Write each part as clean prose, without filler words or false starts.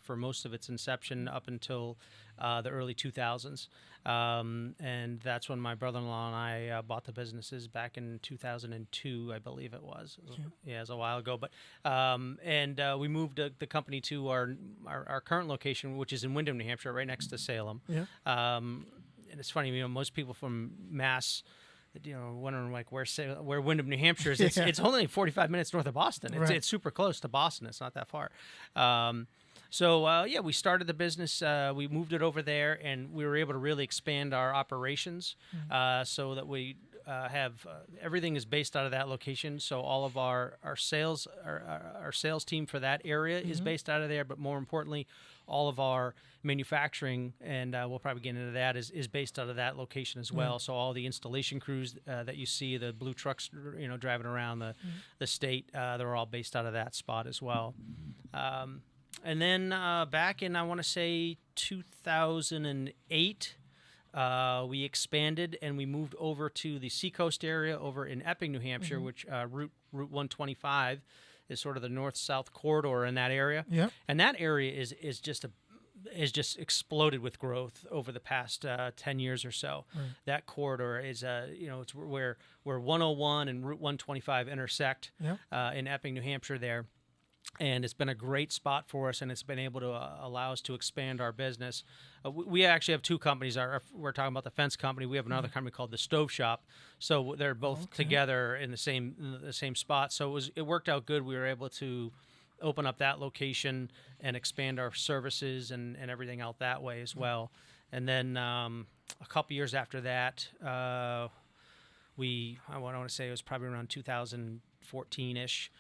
For most of its inception up until the early 2000s. And that's when my brother-in-law and I bought the businesses back in 2002, I believe it was. Yeah, it was a while ago. But and we moved the company to our current location, which is in Windham, New Hampshire, right next to Salem. Yeah. And it's funny, most people from Mass, wondering like where Windham, New Hampshire is. It's only 45 minutes north of Boston. It's super close to Boston. It's not that far. We started the business. We moved it over there, and we were able to really expand our operations so that we have everything is based out of that location. So all of our sales our sales team for that area is based out of there. But more importantly, all of our manufacturing, and we'll probably get into that, is based out of that location as well. So all the installation crews that you see, the blue trucks, driving around the state, they're all based out of that spot as well. And then back in, I want to say, 2008, we expanded and we moved over to the Seacoast area over in Epping, New Hampshire, which Route 125 is sort of the north-south corridor in that area. Yeah. And that area is just exploded with growth over the past 10 years or so. Right. That corridor is, it's where 101 and Route 125 intersect in Epping, New Hampshire there. And it's been a great spot for us, and it's been able to allow us to expand our business. We actually have two companies. We're talking about the fence company. We have another company called the Stove Shop. So they're both together in the same spot. So it worked out good. We were able to open up that location and expand our services and everything out that way as well. And then a couple years after that, I want to say it was probably around 2014-ish,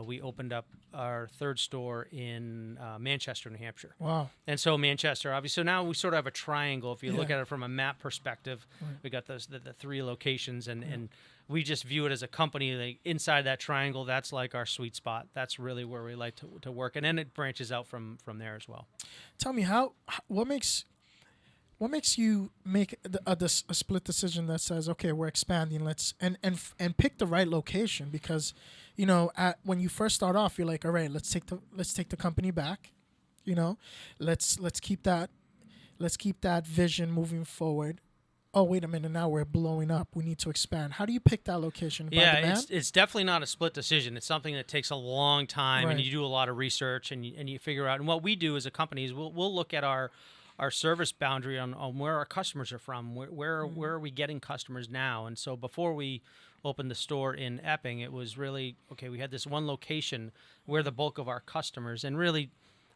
we opened up our third store in Manchester, New Hampshire. Wow. And so Manchester, obviously, so now we sort of have a triangle. If you look at it from a map perspective, we got the three locations, and we just view it as a company. Like, inside that triangle, that's like our sweet spot. That's really where we like to work. And then it branches out from there as well. Tell me, what makes you make a split decision that says, okay, we're expanding, and pick the right location? Because, when you first start off, you're like, all right, let's take the company back, let's keep that vision moving forward. Oh, wait a minute, now we're blowing up. We need to expand. How do you pick that location? Yeah, it's definitely not a split decision. It's something that takes a long time, and you do a lot of research, and you figure out. And what we do as a company is we'll look at our service boundary on where our customers are from, where are we getting customers now. And so before we opened the store in Epping, it was really, okay, we had this one location where the bulk of our customers, and really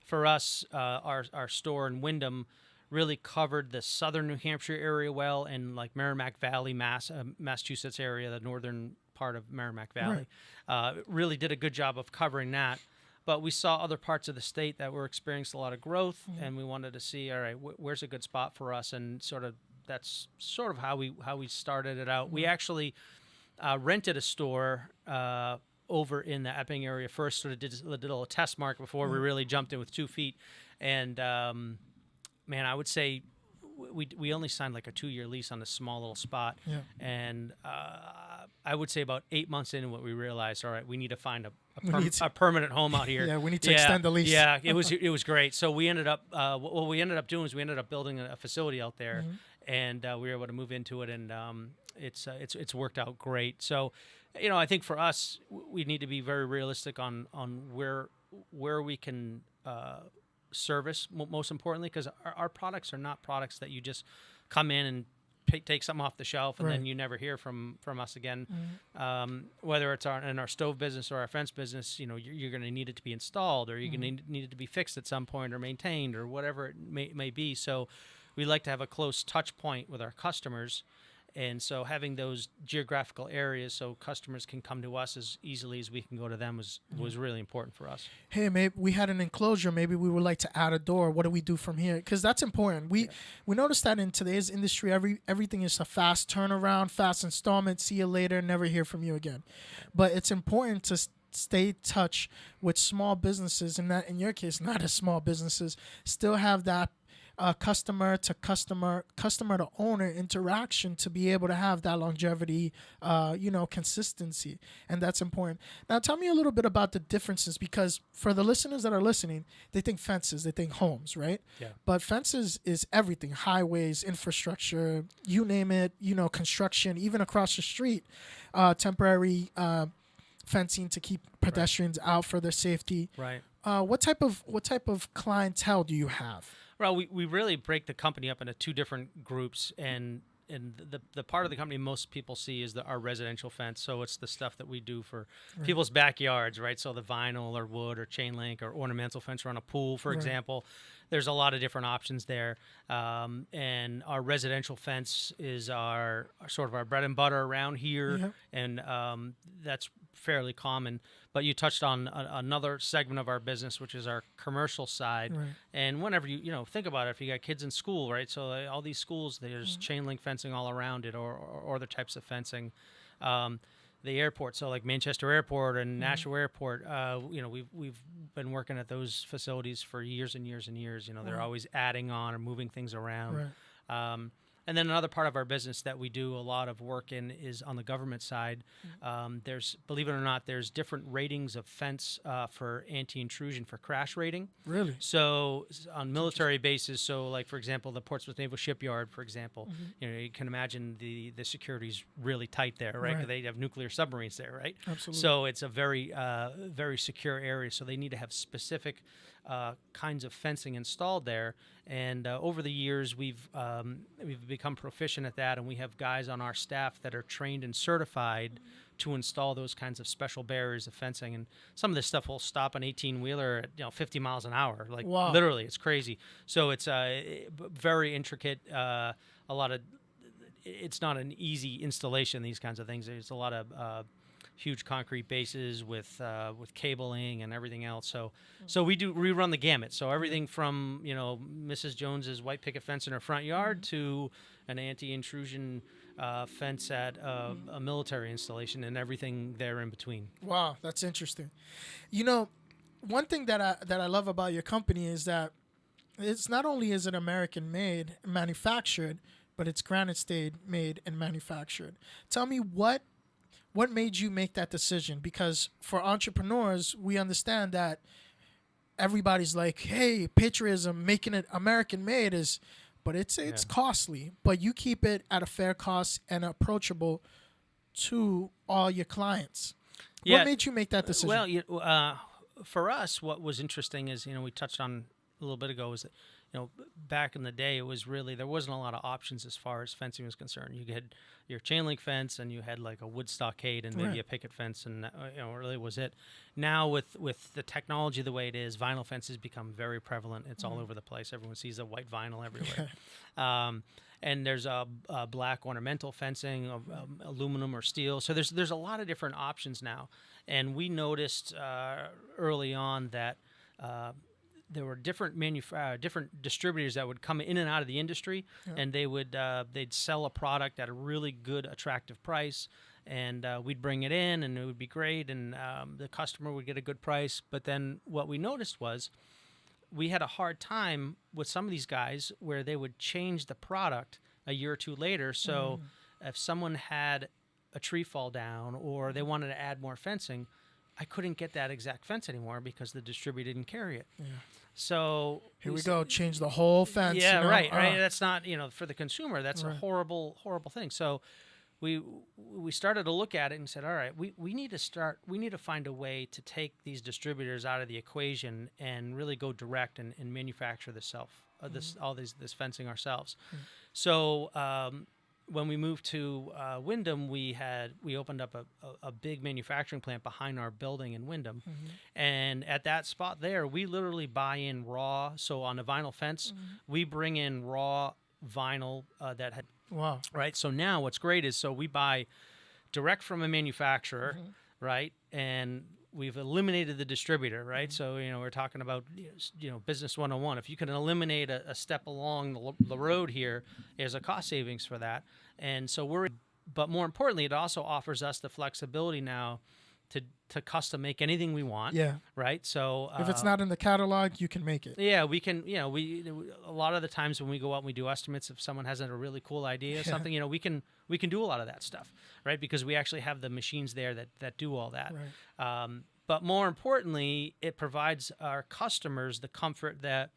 for us, our store in Windham really covered the southern New Hampshire area well, and like Merrimack Valley, Massachusetts area, the northern part of Merrimack Valley. Really did a good job of covering that. But we saw other parts of the state that were experiencing a lot of growth, and we wanted to see, all right, where's a good spot for us, and that's sort of how we started it out. We actually rented a store over in the Epping area first, sort of did a little test market before we really jumped in with 2 feet, and man, I would say we only signed like a 2-year lease on a small little spot, and I would say about 8 months into what we realized, all right, we need to find a permanent home out here. Yeah, we need to extend the lease. Yeah, it was great. So we ended up what we ended up doing is we ended up building a facility out there, and we were able to move into it, and it's worked out great. So, I think for us, we need to be very realistic on where we can service, most importantly, because our products are not products that you just come in and take something off the shelf and then you never hear from us again. Whether it's in our stove business or our fence business, you're going to need it to be installed, or you're going to need it to be fixed at some point, or maintained, or whatever it may be. So we like to have a close touch point with our customers. And so having those geographical areas so customers can come to us as easily as we can go to them was really important for us. Hey, maybe we had an enclosure. Maybe we would like to add a door. What do we do from here? Because that's important. We noticed that in today's industry, everything is a fast turnaround, fast installment, see you later, never hear from you again. But it's important to stay in touch with small businesses, and that, in your case, not as small businesses, still have that customer to customer, customer to owner interaction to be able to have that longevity, consistency, and that's important. Now, tell me a little bit about the differences, because for the listeners that are listening, they think fences, they think homes, right? Yeah. But fences is everything: highways, infrastructure, you name it. Construction, even across the street, temporary fencing to keep pedestrians out for their safety. Right. What type of clientele do you have? Well, we really break the company up into two different groups, and the part of the company most people see is our residential fence. So it's the stuff that we do for people's backyards, right? So the vinyl or wood or chain link or ornamental fence around a pool, for example. There's a lot of different options there, and our residential fence is our sort of our bread and butter around here, and that's fairly common. But you touched on another segment of our business, which is our commercial side. Right. And whenever you think about it, if you got kids in school, right? So all these schools, there's chain link fencing all around it, or other types of fencing. The airport, so like Manchester Airport and Nashua Airport, we've been working at those facilities for years and years and years. They're always adding on or moving things around. Right. And then another part of our business that we do a lot of work in is on the government side. There's, believe it or not, there's different ratings of fence for anti-intrusion for crash rating. Really? So on military bases, so like for example, the Portsmouth Naval Shipyard, for example, you can imagine the security's really tight there, right? Because they have nuclear submarines there, right? Absolutely. So it's a very very secure area. So they need to have specific kinds of fencing installed there. And over the years, we've become proficient at that, and we have guys on our staff that are trained and certified to install those kinds of special barriers of fencing. And some of this stuff will stop an 18-wheeler at 50 miles an hour, like literally, it's crazy. So it's very intricate. It's not an easy installation. These kinds of things. There's a lot of huge concrete bases with cabling and everything else. So we run the gamut. So everything from Mrs. Jones's white picket fence in her front yard to an anti-intrusion fence at a military installation, and everything there in between. Wow, that's interesting. One thing that I love about your company is that it's not only is it American made and manufactured, but it's Granite State made and manufactured. Tell me what made you make that decision? Because for entrepreneurs, we understand that everybody's like, hey, patriotism, making it American made but it's costly. But you keep it at a fair cost and approachable to all your clients. What made you make that decision? Well, for us, what was interesting is, we touched on a little bit ago, is that, back in the day, it was really, there wasn't a lot of options as far as fencing was concerned. You had your chain link fence, and you had like a wood stockade and maybe a picket fence, and really was it. Now with the technology the way it is, vinyl fences become very prevalent. It's all over the place. Everyone sees a white vinyl everywhere. And there's a black ornamental fencing, aluminum or steel. So there's a lot of different options now. And we noticed early on that there were different different distributors that would come in and out of the industry, and they'd sell a product at a really good, attractive price, and we'd bring it in, and it would be great, and the customer would get a good price. But then what we noticed was we had a hard time with some of these guys where they would change the product a year or two later. So if someone had a tree fall down or they wanted to add more fencing, I couldn't get that exact fence anymore because the distributor didn't carry it. Yeah. So here we go, change the whole fence. Yeah, right. That's not, for the consumer, that's a horrible thing. So we started to look at it and said, all right, we need to find a way to take these distributors out of the equation and really go direct and manufacture this fencing ourselves. So when we moved to Wyndham, we opened up a big manufacturing plant behind our building in Wyndham, and at that spot there, we literally buy in raw. So on the vinyl fence, we bring in raw vinyl that had. Wow. Right. So now what's great is, so we buy direct from a manufacturer, right, and we've eliminated the distributor, right? So, we're talking about, business 101. If you can eliminate a step along the road here, there's a cost savings for that. And so but more importantly, it also offers us the flexibility now to custom make anything we want. Yeah. Right. So If it's not in the catalog, you can make it. yeah, we can. We a lot of the times when we go out and we do estimates, if someone has a really cool idea, something, we can do a lot of that stuff, right? Because we actually have the machines there that do all that. Right. But more importantly, it provides our customers the comfort that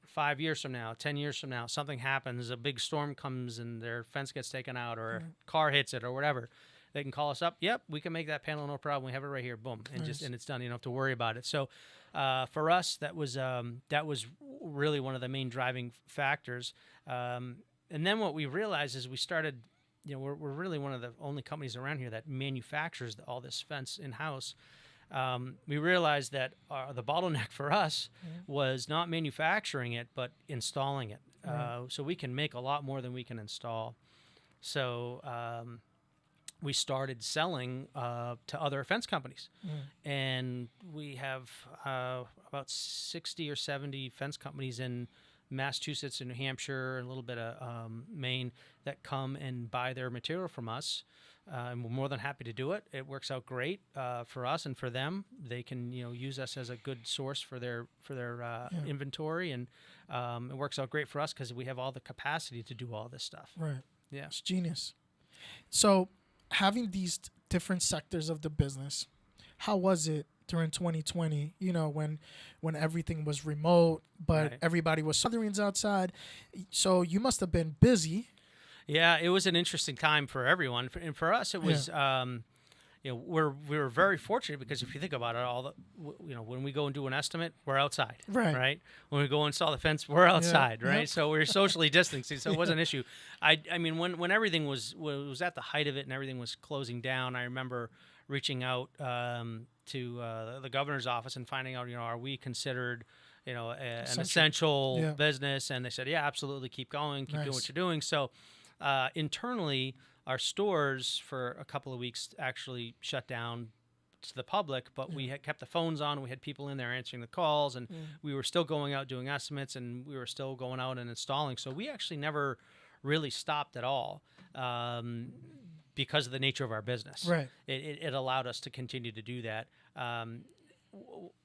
5 years from now, 10 years from now, something happens, a big storm comes and their fence gets taken out, or a car hits it, or whatever. They can call us up. Yep, we can make that panel, no problem. We have it right here. Boom, and Nice. and it's done. You don't have to worry about it. So, for us, that was really one of the main driving factors. And then what we realized is we started. We're really one of the only companies around here that manufactures all this fence in house. We realized that the bottleneck for us was not manufacturing it, but installing it. So we can make a lot more than we can install. So we started selling to other fence companies. And we have about 60 or 70 fence companies in Massachusetts and New Hampshire and a little bit of Maine that come and buy their material from us. And we're more than happy to do it. It works out great for us and for them. They can use us as a good source for their inventory, and it works out great for us because we have all the capacity to do all this stuff. Right. Yeah, it's genius. So having these different sectors of the business, how was it during 2020? When everything was remote, but everybody was gatherings outside. So you must have been busy. Yeah, it was an interesting time for everyone, and for us, it was. We were very fortunate because if you think about it, when we go and do an estimate, we're outside, right? When we go install the fence, we're outside, right? Yep. So we're socially distancing, so it wasn't an issue. I mean, when everything was at the height of it and everything was closing down, I remember reaching out to the governor's office and finding out, are we considered an essential business? And they said, yeah, absolutely, keep going, keep doing what you're doing. So internally, our stores for a couple of weeks actually shut down to the public, but we had kept the phones on. We had people in there answering the calls, and we were still going out doing estimates, and we were still going out and installing. So we actually never really stopped at all because of the nature of our business. Right. It allowed us to continue to do that.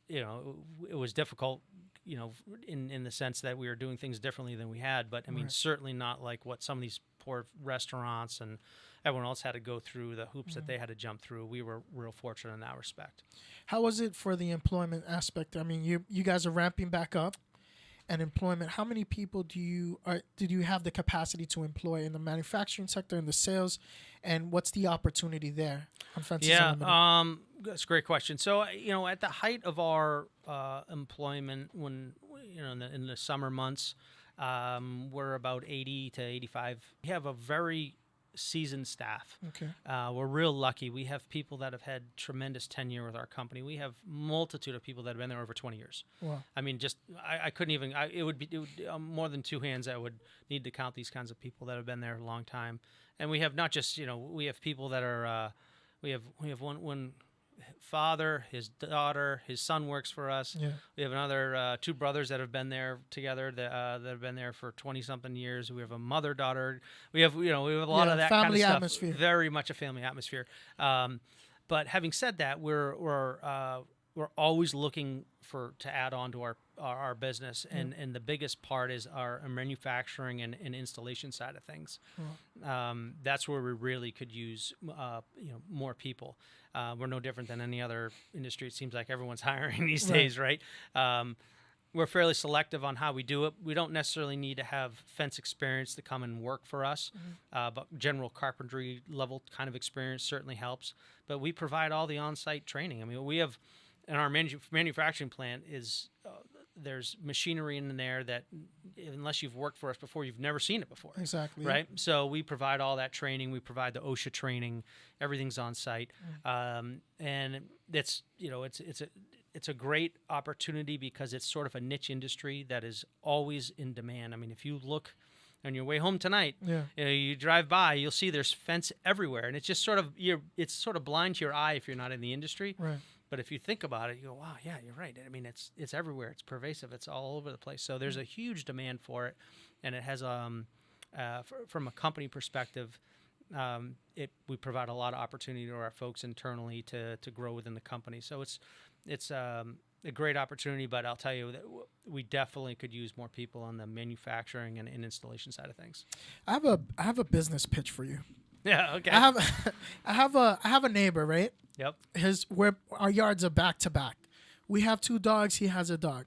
It was difficult, in the sense that we were doing things differently than we had, but I mean, certainly not like what some of these poor restaurants and everyone else had to go through, the hoops that they had to jump through. We were real fortunate in that respect. How was it for the employment aspect? I mean, you guys are ramping back up, and employment. How many people did you have the capacity to employ in the manufacturing sector, in the sales, and what's the opportunity there on Fences Unlimited? That's a great question. So at the height of our employment, when in the summer months, we're about 80 to 85. We have a very seasoned staff. Okay. We're real lucky. We have people that have had tremendous tenure with our company. We have multitude of people that have been there over 20 years. Wow. I mean, I couldn't even. It would be more than two hands. I would need to count these kinds of people that have been there a long time. And we have not just we have people that are. We have one father, his daughter, his son works for us. Yeah. We have another two brothers that have been there together that have been there for 20-something years. We have a mother, daughter. We have a lot of that family kind of atmosphere. Stuff. Very much a family atmosphere. But having said that, we're always looking to add on to our business, and the biggest part is our manufacturing and installation side of things. That's where we really could use more people. We're no different than any other industry. It seems like everyone's hiring these days, right? We're fairly selective on how we do it. We don't necessarily need to have fence experience to come and work for us, but general carpentry level kind of experience certainly helps. But we provide all the on-site training. I mean, we have in our manufacturing plant is there's machinery in there that unless you've worked for us before, you've never seen it before. Exactly. Right. So we provide all that training. We provide the OSHA training. Everything's on site, and it's it's a great opportunity because it's sort of a niche industry that is always in demand. I mean, if you look on your way home tonight, you drive by, you'll see there's fence everywhere, and it's just sort of it's sort of blind to your eye if you're not in the industry. Right. But if you think about it, you go, wow, yeah, you're right. I mean, it's everywhere. It's pervasive. It's all over the place. So there's a huge demand for it, and it has from a company perspective, we provide a lot of opportunity to our folks internally to grow within the company. So it's a great opportunity, but I'll tell you that we definitely could use more people on the manufacturing and installation side of things. I have a business pitch for you. Yeah. Okay. I have a neighbor, right? Yep. Where our yards are back to back. We have 2 dogs. He has a dog.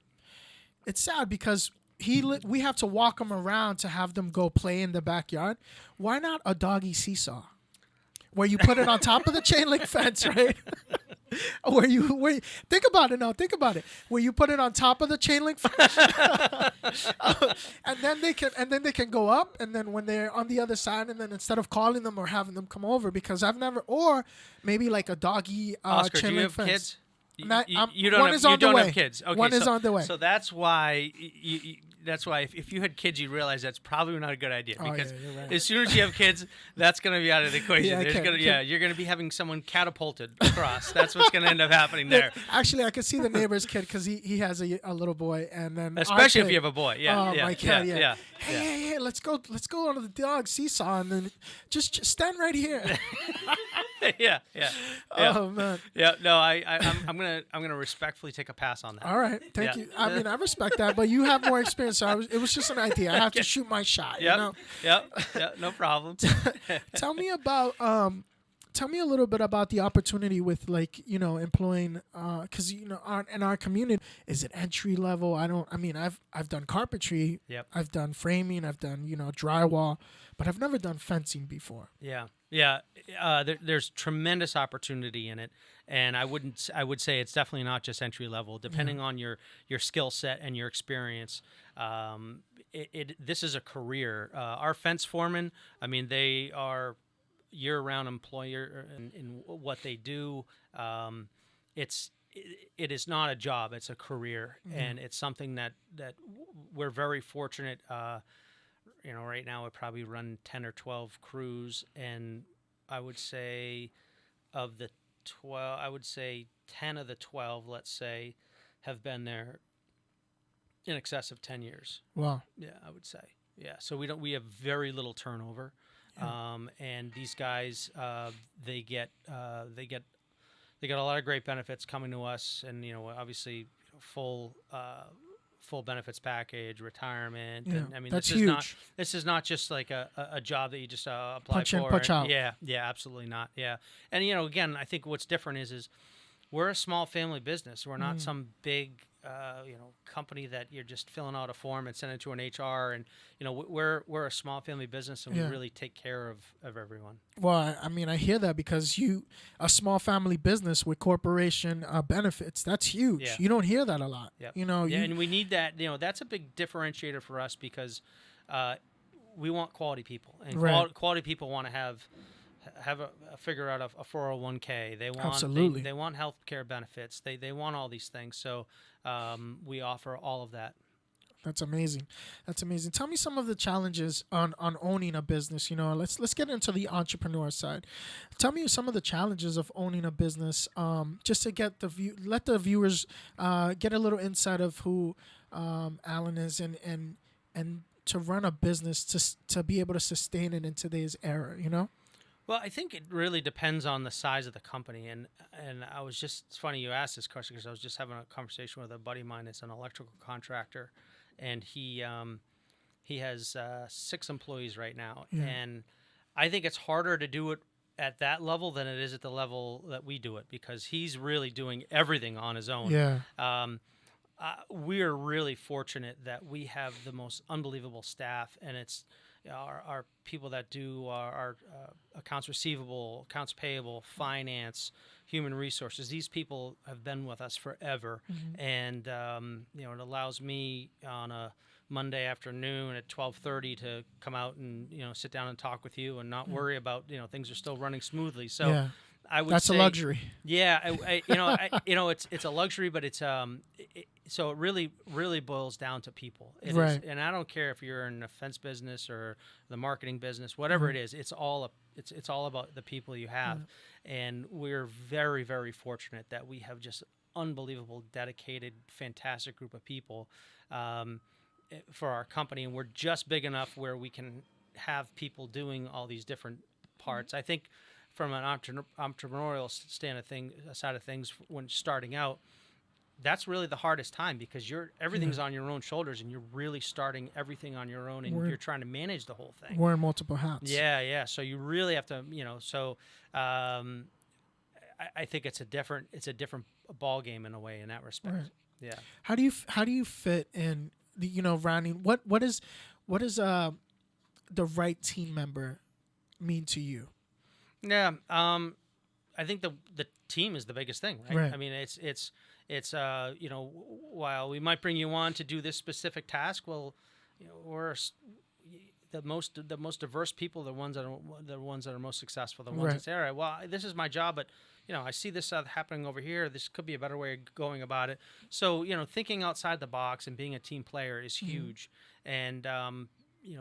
It's sad because we have to walk him around to have them go play in the backyard. Why not a doggy seesaw, where you put it on top of the chain link fence, right? where you think about it now. Think about it. Where you put it on top of the chain link fence, and then they can go up, and then when they're on the other side, and then instead of calling them or having them come over, because I've never, or maybe like a doggy Oscar, chain do you link have fence. kids? You don't have kids. Okay, one is on the way. So that's why if you had kids, you realize that's probably not a good idea, because you're right. as soon as you have kids, that's going to be out of the equation. Yeah, you're going to be having someone catapulted across. That's what's going to end up happening there. Actually, I could see the neighbor's kid because he has a little boy, and then Especially if you have a boy. My kid, yeah. Hey, let's go on the dog seesaw, and then just stand right here. yeah. Oh man. Yeah. No, I'm gonna respectfully take a pass on that. All right, thank you. I mean, I respect that, but you have more experience, so it was just an idea. I have to shoot my shot. Yep. You know? Yep. No problem. Tell me a little bit about the opportunity with, like, employing, because in our community, is it entry level? I've done carpentry. Yep. I've done framing. I've done drywall, but I've never done fencing before. Yeah. There's tremendous opportunity in it, and I would say it's definitely not just entry level. Depending on your skill set and your experience, this is a career. Our fence foremen, they are year-round employer in what they do. It is not a job; it's a career, and it's something that we're very fortunate. Right now we probably run 10 or 12 crews, and I would say of the 12, 10 of the 12, let's say, have been there in excess of 10 years. Wow. Yeah, I would say. Yeah, so we have very little turnover. Yeah. And these guys, they get a lot of great benefits coming to us, and Yeah. obviously full benefits package, retirement. Yeah, And that's this is huge. this is not just like a job that you just apply Punch for. in, punch out. Yeah, absolutely not. Yeah, and again, I think what's different is we're a small family business. We're not some big company that you're just filling out a form and sending it to an HR. And we're a small family business, and we really take care of everyone. Well, I hear that, because a small family business with corporation benefits, that's huge. Yeah. You don't hear that a lot. Yep. And we need that. That's a big differentiator for us, because we want quality people, and quality people want to have figure out a 401k. They want Absolutely. They want health care benefits. They want all these things. So we offer all of that. That's amazing. Tell me some of the challenges on owning a business. Let's get into the entrepreneur side. Tell me some of the challenges of owning a business, just to let the viewers get a little insight of who Alan is, and to run a business, to be able to sustain it in today's era. Well, I think it really depends on the size of the company, and it's funny you asked this question, because I was just having a conversation with a buddy of mine that's an electrical contractor, and he has 6 employees right now, and I think it's harder to do it at that level than it is at the level that we do it, because he's really doing everything on his own. Yeah. We are really fortunate that we have the most unbelievable staff, and it's our people that do our accounts receivable, accounts payable, finance, human resources. These people have been with us forever, and it allows me on a Monday afternoon at 12:30 to come out and sit down and talk with you, and not worry about things are still running smoothly. So I would say that's a luxury. Yeah, it's a luxury, but so it really boils down to people. It is, and I don't care if you're in the fence business or the marketing business, whatever it is. It's all about the people you have, and we're very, very fortunate that we have just unbelievable, dedicated, fantastic group of people for our company, and we're just big enough where we can have people doing all these different parts. I think from an entrepreneurial side of things, when starting out, that's really the hardest time because everything's on your own shoulders and you're really starting everything on your own and you're trying to manage the whole thing. Wearing multiple hats. Yeah. So you really have to, I think it's a different ball game in a way in that respect. Right. Yeah. How do you fit in rounding what is the right team member mean to you? Yeah. I think the team is the biggest thing, right? I mean, it's while we might bring you on to do this specific task, well, we're the most diverse people, the ones that are most successful, the ones that say, all right, well, this is my job, but I see this happening over here. This could be a better way of going about it. So thinking outside the box and being a team player is huge, and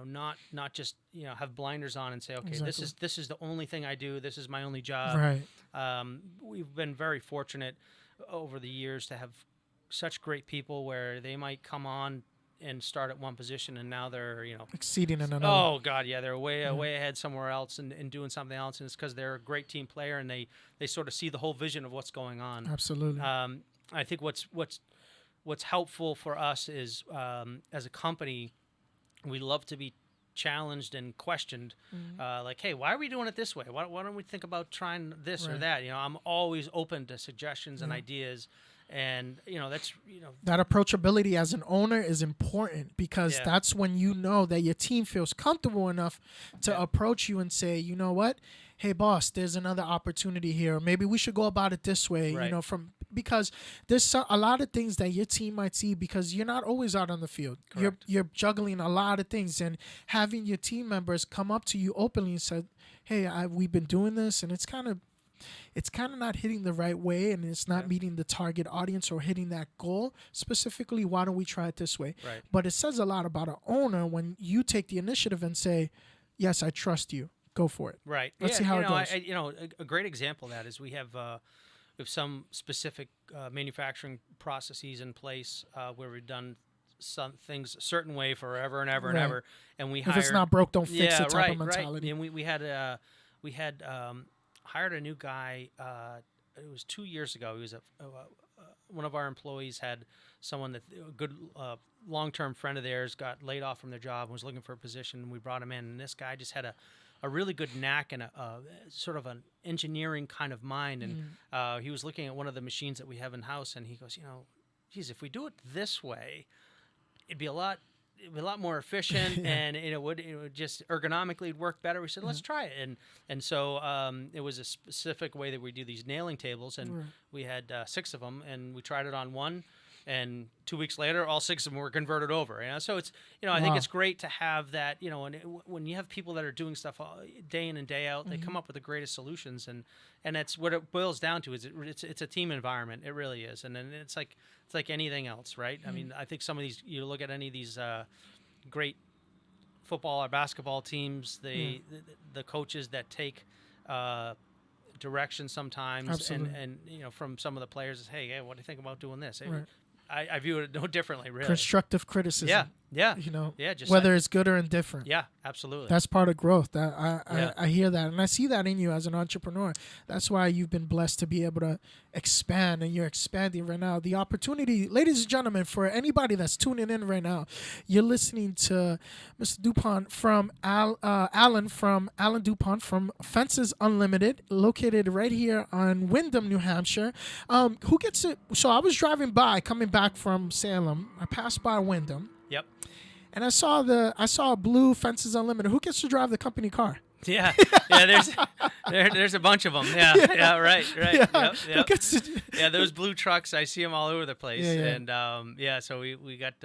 not just have blinders on and say, okay, this is the only thing I do. This is my only job. Right. We've been very fortunate over the years to have such great people where they might come on and start at one position and now they're exceeding in another. Oh God, yeah, they're way ahead somewhere else and doing something else, and it's because they're a great team player and they sort of see the whole vision of what's going on. Absolutely. I think what's helpful for us is as a company, we love to be challenged and questioned. Like, hey, why are we doing it this way? Why don't we think about trying this or that? I'm always open to suggestions and ideas. And that's that approachability as an owner is important because that's when that your team feels comfortable enough to approach you and say, you know what, hey boss, there's another opportunity here. Maybe we should go about it this way. Because there's a lot of things that your team might see because you're not always out on the field. Correct. You're juggling a lot of things, and having your team members come up to you openly and say, hey, we've been doing this, and it's kind of not hitting the right way, and it's not meeting the target audience or hitting that goal specifically. Why don't we try it this way? Right. But it says a lot about an owner when you take the initiative and say, yes, I trust you. Go for it. Right. Let's see how it goes. A great example of that is we have some specific manufacturing processes in place where we've done some things a certain way forever and ever and ever, and we if it's not broke, don't fix it type of mentality. And we had hired a new guy. It was 2 years ago. He was one of our employees had someone that a good long-term friend of theirs got laid off from their job and was looking for a position. We brought him in, and this guy just had a really good knack and a sort of an engineering kind of mind. And he was looking at one of the machines that we have in house, and he goes, geez, if we do it this way, it'd be a lot more efficient, and it would just ergonomically work better. We said, let's try it, and so it was a specific way that we do these nailing tables, and we had 6 of them, and we tried it on one, and 2 weeks later, all 6 of them were converted over. So it's I think it's great to have that. And when you have people that are doing stuff day in and day out, they come up with the greatest solutions, and that's what it boils down to. Is it's a team environment. It really is, and then it's like anything else, right? I mean, I think some of these, you look at any of these great football or basketball teams, the coaches that take direction sometimes, and from some of the players is, hey, what do you think about doing this? Hey, I view it no differently, really. Constructive criticism. Yeah. Just whether it's good or indifferent. Yeah, absolutely. That's part of growth. I hear that, and I see that in you as an entrepreneur. That's why you've been blessed to be able to expand, and you're expanding right now. The opportunity, ladies and gentlemen, for anybody that's tuning in right now, you're listening to Mr. DuPont from Alan DuPont from Fences Unlimited, located right here on Windham, New Hampshire. Who gets it? So I was driving by, coming back from Salem. I passed by Windham. Yep. And I saw a blue Fences Unlimited. Who gets to drive the company car? Yeah. There's a bunch of them. Yeah. Right. Yeah. Yep. Yeah, those blue trucks, I see them all over the place. And so we got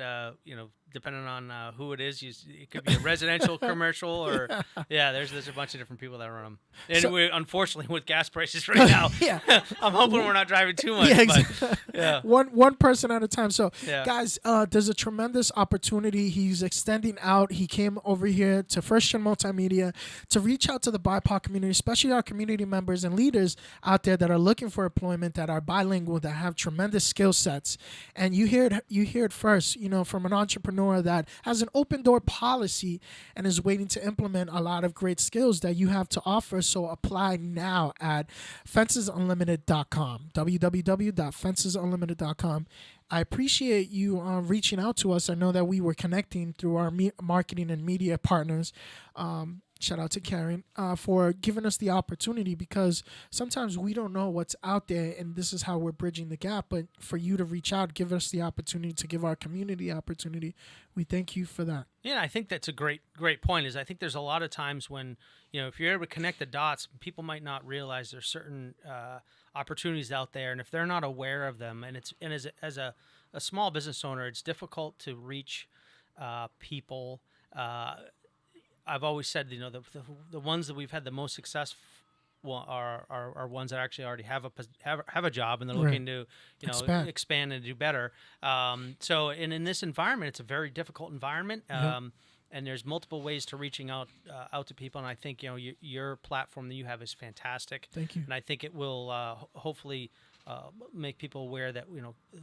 depending on who it is, it could be a residential, commercial, or there's a bunch of different people that run them. And we, unfortunately, with gas prices right now, I'm hoping we're not driving too much. But, one person at a time. So guys, there's a tremendous opportunity. He's extending out. He came over here to First Gen Multimedia to reach out to the BIPOC community, especially our community members and leaders out there that are looking for employment, that are bilingual, that have tremendous skill sets. And you hear it first, from an entrepreneur entrepreneur that has an open door policy and is waiting to implement a lot of great skills that you have to offer. So apply now at fencesunlimited.com, www.fencesunlimited.com. I appreciate you reaching out to us. I know that we were connecting through our marketing and media partners. Shout out to Karen for giving us the opportunity, because sometimes we don't know what's out there, and this is how we're bridging the gap. But for you to reach out, give us the opportunity to give our community opportunity, we thank you for that. Yeah, I think that's a great point. Is I think there's a lot of times when, if you're able to connect the dots, people might not realize there's certain opportunities out there, and if they're not aware of them, and as a small business owner, it's difficult to reach people. I've always said, the ones that we've had the most success are ones that actually already have a job, and they're looking to expand and do better. So in this environment, it's a very difficult environment, and there's multiple ways to reaching out to people. And I think your platform that you have is fantastic. Thank you. And I think it will hopefully make people aware that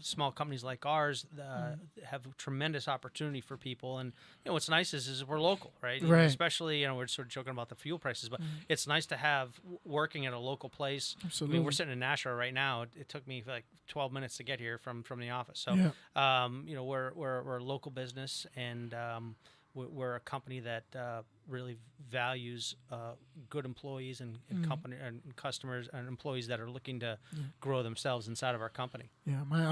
small companies like ours have tremendous opportunity for people. And what's nice is we're local, right? Right. Especially we're sort of joking about the fuel prices, but it's nice to have working at a local place. Absolutely. I mean, we're sitting in Nashua right now. It took me like 12 minutes to get here from the office. So we're a local business, and we're a company that really values good employees and company and customers and employees that are looking to grow themselves inside of our company. Yeah, my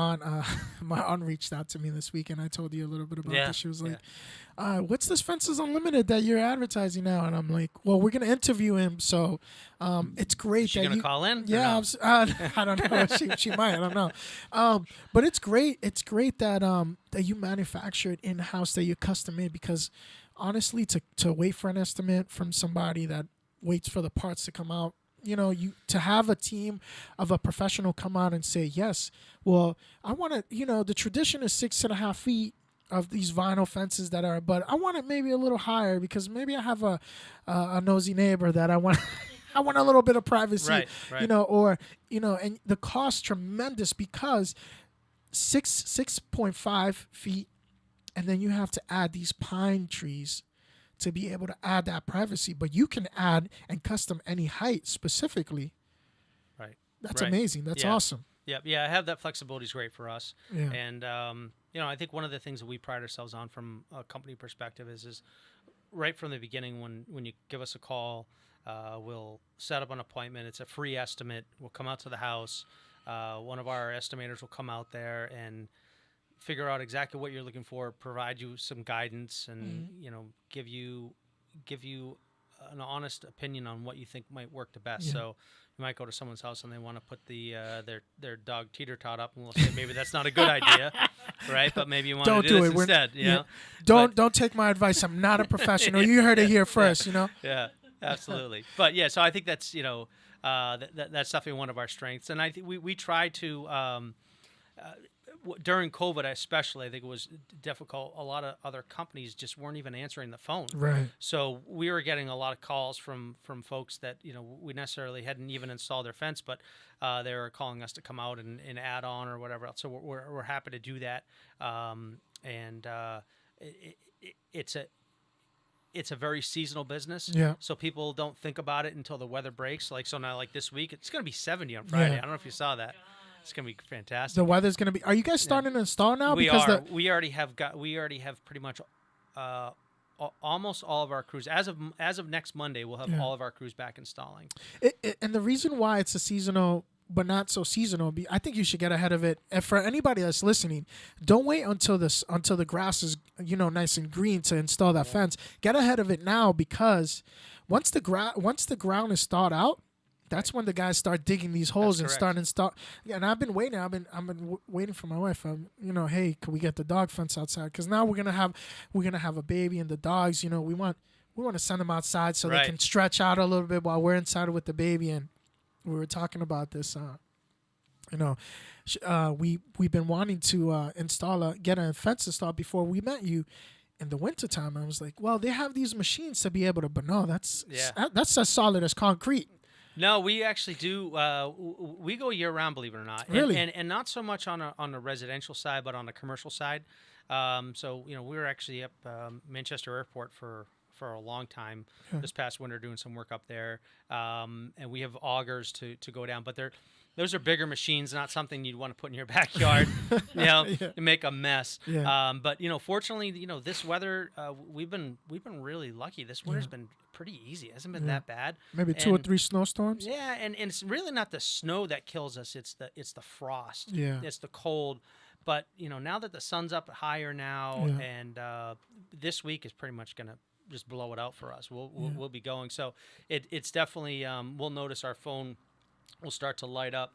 aunt reached out to me this week, and I told you a little bit about this. She was like, "What's this Fences Unlimited that you're advertising now?" And I'm like, "Well, we're gonna interview him, so it's great." Is she gonna call in? Yeah, no? I don't know. she might. I don't know. But it's great. It's great that that you manufacture it in house, that you custom made, because honestly, to wait for an estimate from somebody that waits for the parts to come out, to have a team of a professional come out and say, yes, well, I want to, the tradition is 6.5 feet of these vinyl fences but I want it maybe a little higher, because maybe I have a nosy neighbor that I want I want a little bit of privacy, right. And the cost tremendous, because 6.5 feet, and then you have to add these pine trees to be able to add that privacy. But you can add and custom any height specifically. Right. That's amazing. That's awesome. Yeah. I have that flexibility is great for us. Yeah. And I think one of the things that we pride ourselves on from a company perspective is right from the beginning, when you give us a call, we'll set up an appointment. It's a free estimate. We'll come out to the house. One of our estimators will come out there and figure out exactly what you're looking for, provide you some guidance, and give you an honest opinion on what you think might work the best. Yeah. So you might go to someone's house and they want to put their dog teeter-tot up, and we'll say maybe that's not a good idea, right? But maybe you want to do this instead. Don't take my advice. I'm not a professional. You heard it here first. Yeah, absolutely. But so I think that's that's definitely one of our strengths, and I think we try to. During COVID especially, I think it was difficult. A lot of other companies just weren't even answering the phone. Right. So we were getting a lot of calls from folks that we necessarily hadn't even installed their fence, but they were calling us to come out and add on or whatever else. So we're happy to do that. It's a very seasonal business. Yeah. So people don't think about it until the weather breaks. So now, like this week, it's going to be 70 on Friday. Yeah. I don't know if you saw that. It's gonna be fantastic. The weather's gonna be. Are you guys starting to install now? We are. We already have pretty much almost all of our crews. As of next Monday, we'll have all of our crews back installing. And the reason why it's a seasonal, but not so seasonal, I think you should get ahead of it. And for anybody that's listening, don't wait until the grass is nice and green to install that fence. Get ahead of it now, because once the ground is thawed out, that's when the guys start digging these holes and start install. And I've been waiting. I've been waiting for my wife. Hey, can we get the dog fence outside? Because now we're gonna have a baby, and the dogs. We want to send them outside so they can stretch out a little bit while we're inside with the baby. And we were talking about this. We've been wanting to get a fence installed before we met you. In the wintertime, I was like, well, they have these machines to be able to. But no, that's as solid as concrete. No, we actually do. We go year round, believe it or not. Really? And not so much on the residential side, but on the commercial side. So we were actually up Manchester Airport for a long time this past winter doing some work up there, and we have augers to go down, but those are bigger machines, not something you'd want to put in your backyard, to make a mess. But fortunately, this weather, we've been really lucky. This winter's been pretty easy. It hasn't been that bad. Maybe 2 or 3 snowstorms. Yeah, and it's really not the snow that kills us. It's the frost. Yeah. It's the cold. But now that the sun's up higher now, and this week is pretty much gonna just blow it out for us. We'll be going. So it's definitely we'll notice our phone will start to light up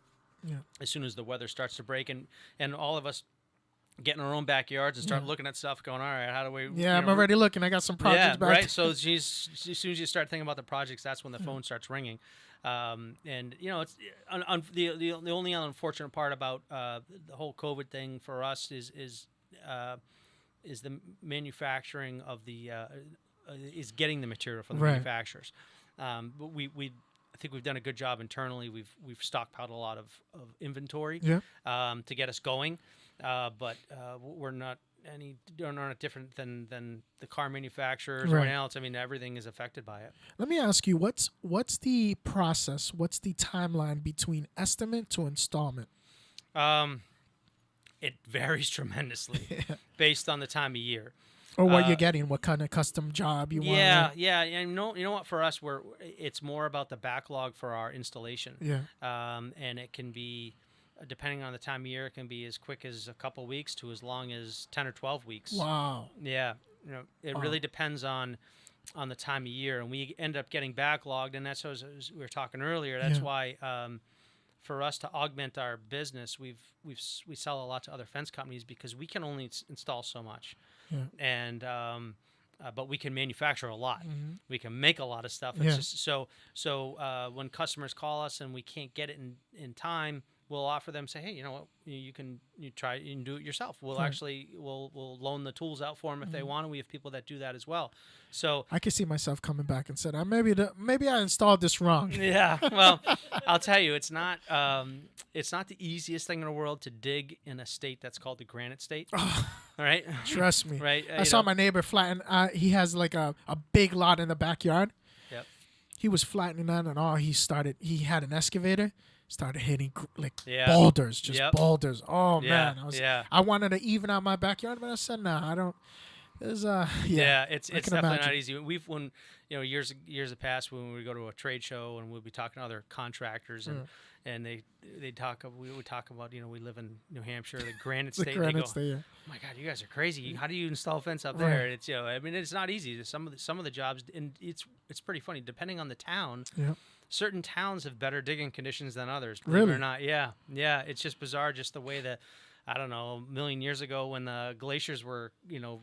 as soon as the weather starts to break, and all of us get in our own backyards and start looking at stuff, going, all right, how do we? Yeah, I'm already looking. I got some projects back. Right. So as soon as you start thinking about the projects, that's when the phone starts ringing. And it's the only unfortunate part about the whole COVID thing for us is the manufacturing of the is getting the material from the manufacturers. But I think we've done a good job internally. We've stockpiled a lot of inventory to get us going, but we're not different than the car manufacturers or anything else. I mean, everything is affected by it. Let me ask you, what's the process? What's the timeline between estimate to installment? It varies tremendously based on the time of year. Or what you're getting, what kind of custom job you want. Yeah. And you know what? For us, it's more about the backlog for our installation. Yeah. And it can be, depending on the time of year, it can be as quick as a couple weeks to as long as 10 or 12 weeks. Wow. Yeah. It really depends on the time of year, and we end up getting backlogged, and that's as we were talking earlier. That's why for us to augment our business, we sell a lot to other fence companies because we can only install so much. Yeah. And but we can manufacture a lot. Mm-hmm. We can make a lot of stuff. It's just so when customers call us and we can't get it in time, we'll offer them, say, hey, you know what, you can do it yourself. We'll actually we'll loan the tools out for them if they want, and we have people that do that as well. So I can see myself coming back and said, maybe I installed this wrong. Yeah, well, I'll tell you, it's not the easiest thing in the world to dig in a state that's called the Granite State. All right, trust me. Right, I saw my neighbor flatten. He has like a big lot in the backyard. Yep. He was flattening that, and he had an excavator. Started hitting boulders, boulders. Oh man, I wanted to even out my backyard, but I said, nah, I don't. It's definitely not easy. When years have passed when we go to a trade show and we'll be talking to other contractors and we would talk about we live in New Hampshire, the Granite State. Granite they go, State, oh my God, you guys are crazy. How do you install a fence up there? It's I mean, it's not easy. Some of the jobs, and it's pretty funny depending on the town. Yeah. Certain towns have better digging conditions than others. Believe it or not. Yeah. It's just bizarre, just the way that, I don't know, a million years ago when the glaciers were,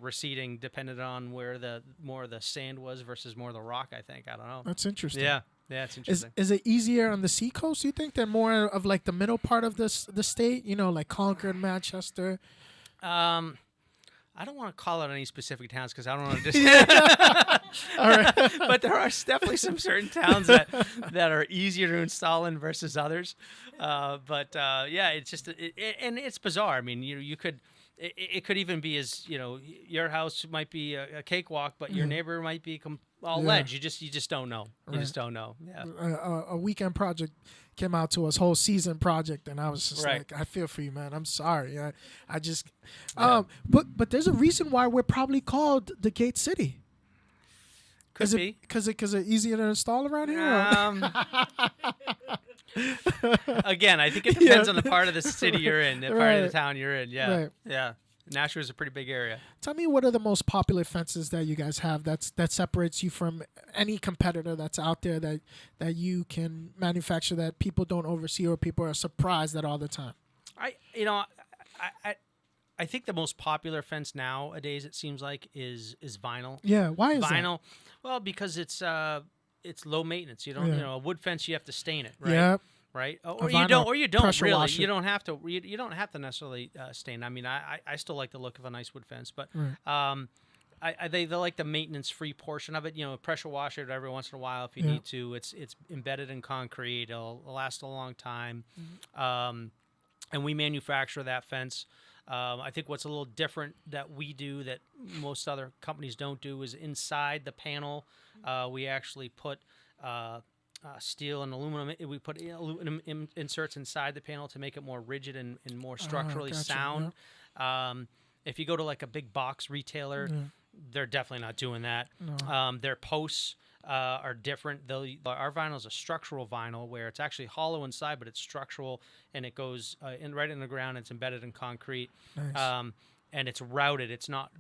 receding, depended on where more of the sand was versus more of the rock. I think. I don't know. That's interesting. Yeah, it's interesting. Is it easier on the seacoast? You think than more of like the middle part of the state? Like Concord, Manchester. I don't want to call out any specific towns because I don't want to All right. But there are definitely some certain towns that are easier to install in versus others. It's just and it's bizarre. I mean, you could. It could even be as your house might be a cakewalk, but your neighbor might be all ledge. You just don't know. You just don't know. Yeah. A weekend project came out to us, whole season project, and I was just like, I feel for you, man. I'm sorry. I just, but there's a reason why we're probably called the Gate City. Could be because it's easier to install around here. Again, I think it depends on the part of the city you're in, the part of the town you're in. Yeah, yeah. Nashua is a pretty big area. Tell me, what are the most popular fences that you guys have that separates you from any competitor that's out there that you can manufacture that people don't oversee or people are surprised at all the time? I think the most popular fence nowadays, it seems like, is vinyl. Yeah, why is vinyl? That? Well, because it's low maintenance. You don't, a wood fence, you have to stain it, right? Yeah. Right, or you don't really. You don't have to. You don't have to necessarily stain. I mean, I still like the look of a nice wood fence, but they like the maintenance-free portion of it. Pressure wash it every once in a while if you need to. It's embedded in concrete. It'll last a long time, and we manufacture that fence I think what's a little different that we do that most other companies don't do is inside the panel, we actually put steel and aluminum. We put aluminum inserts inside the panel to make it more rigid and more structurally Gotcha, sound. If you go to like a big box retailer, they're definitely not doing that. No. Their posts are different. Our vinyl is a structural vinyl where it's actually hollow inside, but it's structural, and it goes right in the ground. It's embedded in concrete. Nice. And it's routed. It's not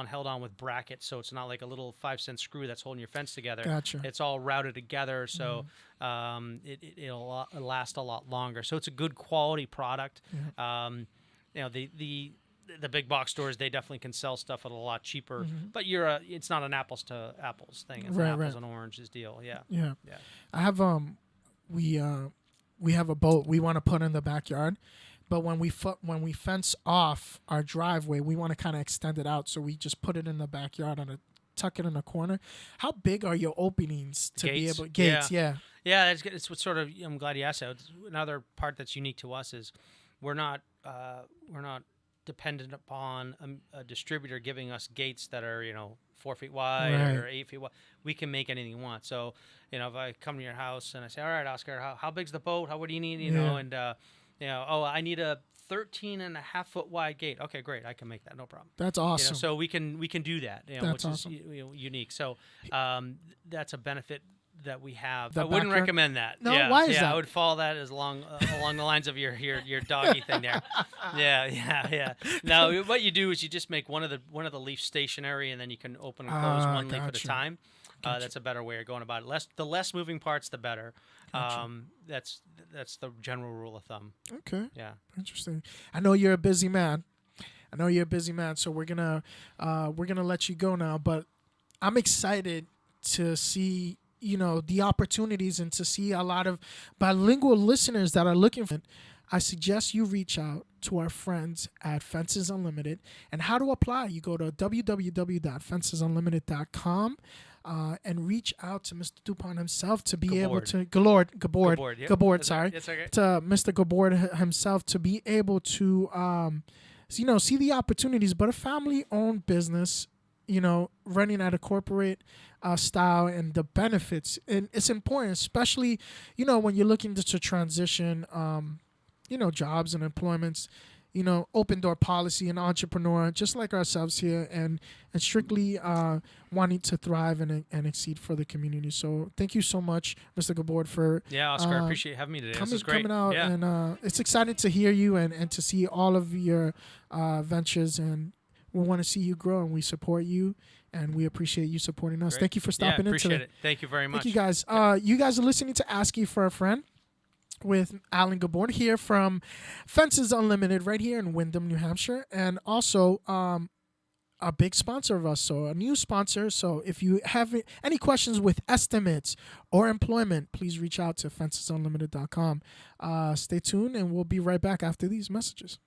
held on with brackets, so it's not like a little 5-cent screw that's holding your fence together. Gotcha. It's all routed together, so it'll last a lot longer. So it's a good quality product. The big box stores, they definitely can sell stuff at a lot cheaper, but it's not an apples to apples thing. It's an apples and oranges deal. Yeah. I have we have a boat we want to put in the backyard. But when we fence off our driveway, we want to kind of extend it out. So we just put it in the backyard tuck it in a corner. How big are your openings to be able gates? Yeah. It's what sort of. I'm glad you asked that. Another part that's unique to us is we're not dependent upon a distributor giving us gates that are 4 feet wide or 8 feet wide. We can make anything you want. So if I come to your house and I say, all right, Oscar, how big's the boat? What do you need? And I need a 13.5-foot wide gate. Okay, great. I can make that. No problem. That's awesome. So we can do that, That's which awesome. is unique. So that's a benefit that we have. I wouldn't recommend that. No, why is that? I would follow that as along the lines of your doggy thing there. Yeah. Now, what you do is you just make one of the leaves stationary, and then you can open and close one leaf at a time. That's a better way of going about it. The less moving parts, the better. That's the general rule of thumb. Okay. Yeah. Interesting. I know you're a busy man. So we're gonna let you go now. But I'm excited to see the opportunities and to see a lot of bilingual listeners that are looking for it. I suggest you reach out to our friends at Fences Unlimited. And how to apply? You go to www.fencesunlimited.com. And reach out to Mr. Dupont himself to be able to Gabord, sorry, That's okay. to Mr. Gabord himself to be able to see the opportunities. But a family-owned business, running at a corporate style and the benefits, and it's important, especially when you're looking to transition, jobs and employments. Open door policy, an entrepreneur, just like ourselves here, and strictly wanting to thrive and exceed for the community. So thank you so much, Mr. Gabord, for Oscar, I appreciate having me today. This is great. Coming out, and it's exciting to hear you and to see all of your ventures, and we want to see you grow, and we support you, and we appreciate you supporting us. Great. Thank you for stopping in today. Appreciate it. Thank you very much. Thank you guys. You guys are listening to Ask You for a Friend with Alan Gabord here from Fences Unlimited right here in Windham, New Hampshire, and also a big sponsor of us, so a new sponsor. So if you have any questions with estimates or employment, please reach out to fencesunlimited.com. Stay tuned, and we'll be right back after these messages.